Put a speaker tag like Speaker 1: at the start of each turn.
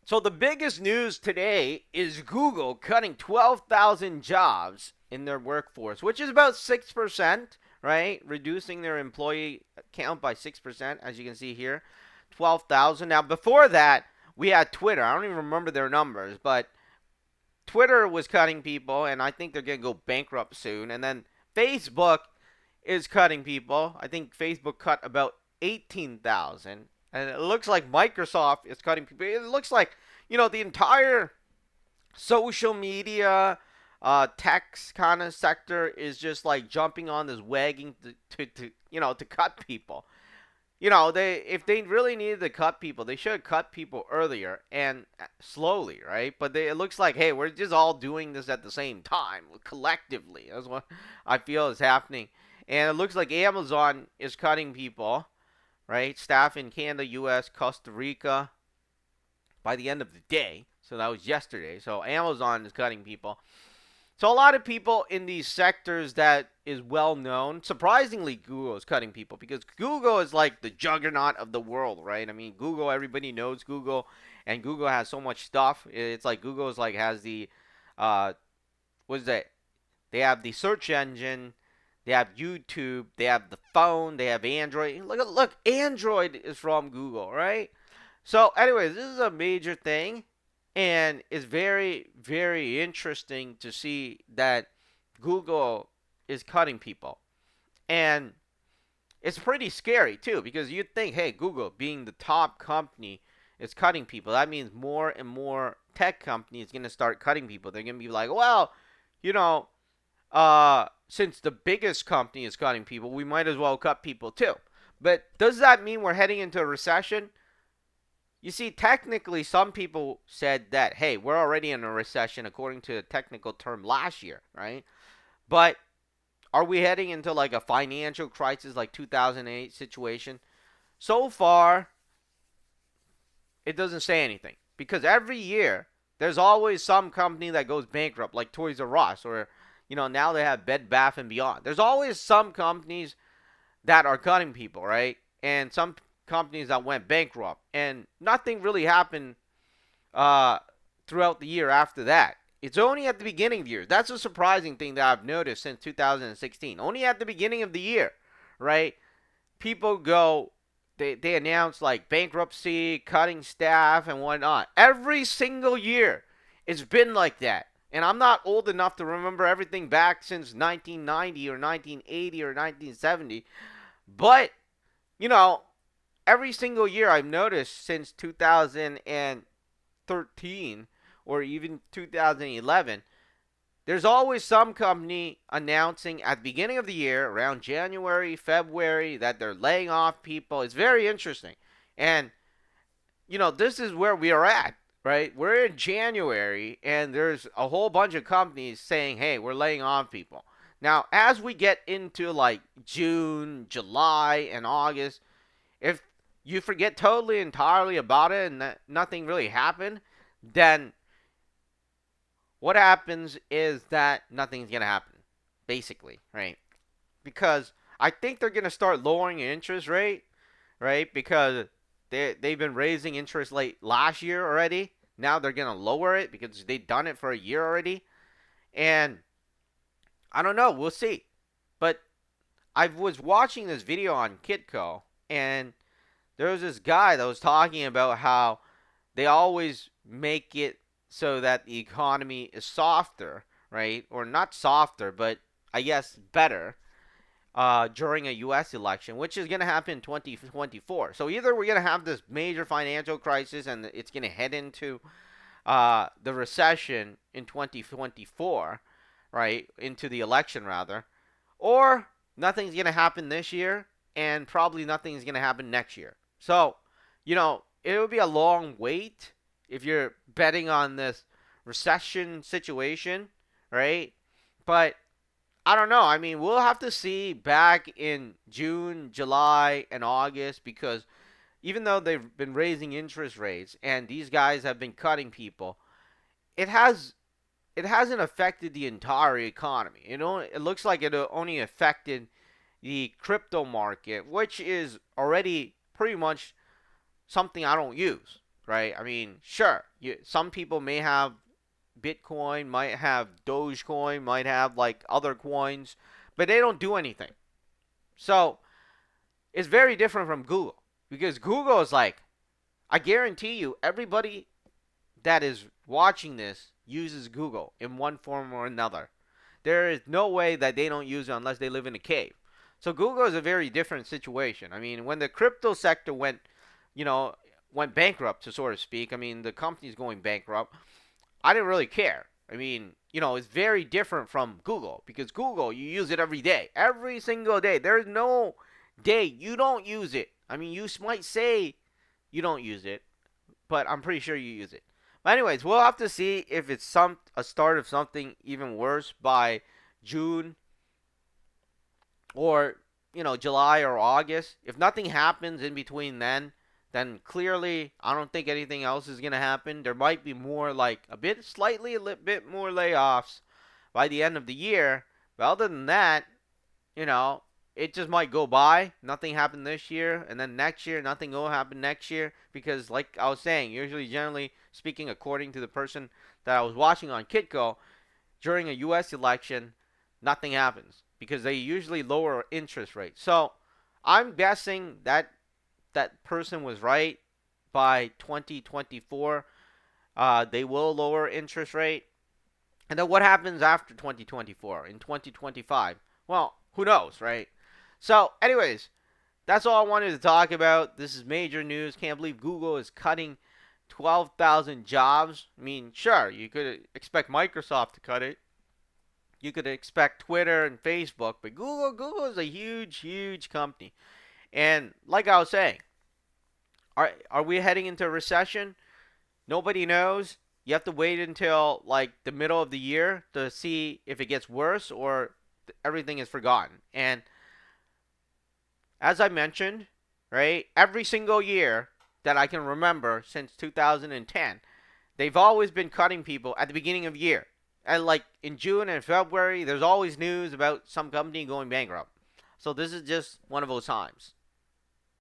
Speaker 1: So the biggest news today is Google cutting 12,000 jobs in their workforce, which is about 6%, right? Reducing their employee count by 6%, as you can see here. 12,000. Now, before that, we had Twitter. I don't even remember their numbers, but Twitter was cutting people, and I think they're going to go bankrupt soon. And then Facebook is cutting people. I think Facebook cut about 18,000. And it looks like Microsoft is cutting people. It looks like, the entire social media, tech kind of sector is just like jumping on this wagon to cut people. They if they really needed to cut people, they should have cut people earlier and slowly, right? But it looks like, hey, we're just all doing this at the same time, collectively. That's what I feel is happening. And it looks like Amazon is cutting people, right? Staff in Canada, U.S., Costa Rica by the end of the day. So that was yesterday. So Amazon is cutting people. So a lot of people in these sectors that is well known. Surprisingly, Google is cutting people because Google is like the juggernaut of the world, right? I mean, Google, everybody knows Google, and Google has so much stuff. It's like Google is like has the, uh, what is that? They have the search engine, they have YouTube, they have the phone, they have Android. Look, Android is from Google, right? So, anyways, this is a major thing, and it's very, very interesting to see that Google is cutting people. And it's pretty scary, too, because you'd think, hey, Google, being the top company, is cutting people. That means more and more tech companies going to start cutting people. They're going to be like, well, you know, since the biggest company is cutting people, we might as well cut people, too. But does that mean we're heading into a recession? You see, technically, some people said that, hey, we're already in a recession according to the technical term last year, right? But are we heading into like a financial crisis like 2008 situation? So far, it doesn't say anything because every year there's always some company that goes bankrupt, like Toys R Us, or now they have Bed Bath and Beyond. There's always some companies that are cutting people, right? And some companies that went bankrupt, and nothing really happened uh, throughout the year after that. It's only at the beginning of the year. That's a surprising thing that I've noticed since 2016. Only at the beginning of the year, right? People go, they announce like bankruptcy, cutting staff, and whatnot. Every single year, it's been like that. And I'm not old enough to remember everything back since 1990 or 1980 or 1970. But, you know, every single year I've noticed since 2013 or even 2011, there's always some company announcing at the beginning of the year, around January, February, that they're laying off people. It's very interesting. And, this is where we are at, right? We're in January, and there's a whole bunch of companies saying, hey, we're laying off people. Now, as we get into like June, July, and August, if you forget totally entirely about it and nothing really happened, then what happens is that nothing's going to happen, basically, right? Because I think they're going to start lowering interest rate, right? Because they've been raising interest late last year already. Now they're going to lower it because they've done it for a year already. And I don't know. We'll see. But I was watching this video on Kitco, and there was this guy that was talking about how they always make it so that the economy is softer, right? Or not softer, but I guess better during a U.S. election, which is going to happen in 2024. So either we're going to have this major financial crisis and it's going to head into the recession in 2024, right? Into the election, rather. Or nothing's going to happen this year and probably nothing's going to happen next year. So, it would be a long wait if you're betting on this recession situation, right? But I don't know. I mean, we'll have to see back in June, July, and August because even though they've been raising interest rates and these guys have been cutting people, it hasn't affected the entire economy. It looks like it only affected the crypto market, which is already pretty much something I don't use. right? I mean, sure, some people may have Bitcoin, might have Dogecoin, might have like other coins, but they don't do anything. So it's very different from Google because Google is like, I guarantee you, everybody that is watching this uses Google in one form or another. There is no way that they don't use it unless they live in a cave. So Google is a very different situation. I mean, when the crypto sector you know, went bankrupt, to sort of speak, I mean, the company's going bankrupt. I didn't really care. I mean, it's very different from Google because Google, you use it every day, every single day. There's no day you don't use it. I mean, you might say you don't use it, but I'm pretty sure you use it. But anyways, we'll have to see if it's a start of something even worse by June or July or August. If nothing happens in between then clearly I don't think anything else is gonna happen. There might be more, like a bit more layoffs by the end of the year. But other than that, you know, it just might go by. Nothing happened this year, and then next year, nothing will happen next year. Because, like I was saying, usually, generally speaking, according to the person that I was watching on Kitco, during a U.S. election, nothing happens because they usually lower interest rates. So I'm guessing that that person was right. By 2024, they will lower interest rate. And then what happens after 2024 in 2025? Well, who knows, right? So, anyways, that's all I wanted to talk about. This is major news. Can't believe Google is cutting 12,000 jobs. I mean, sure, you could expect Microsoft to cut it. You could expect Twitter and Facebook, but Google is a huge, huge company. And like I was saying, are we heading into a recession? Nobody knows. You have to wait until like the middle of the year to see if it gets worse or everything is forgotten. And as I mentioned, right, every single year that I can remember since 2010, they've always been cutting people at the beginning of the year. And like in June and February, there's always news about some company going bankrupt. So this is just one of those times.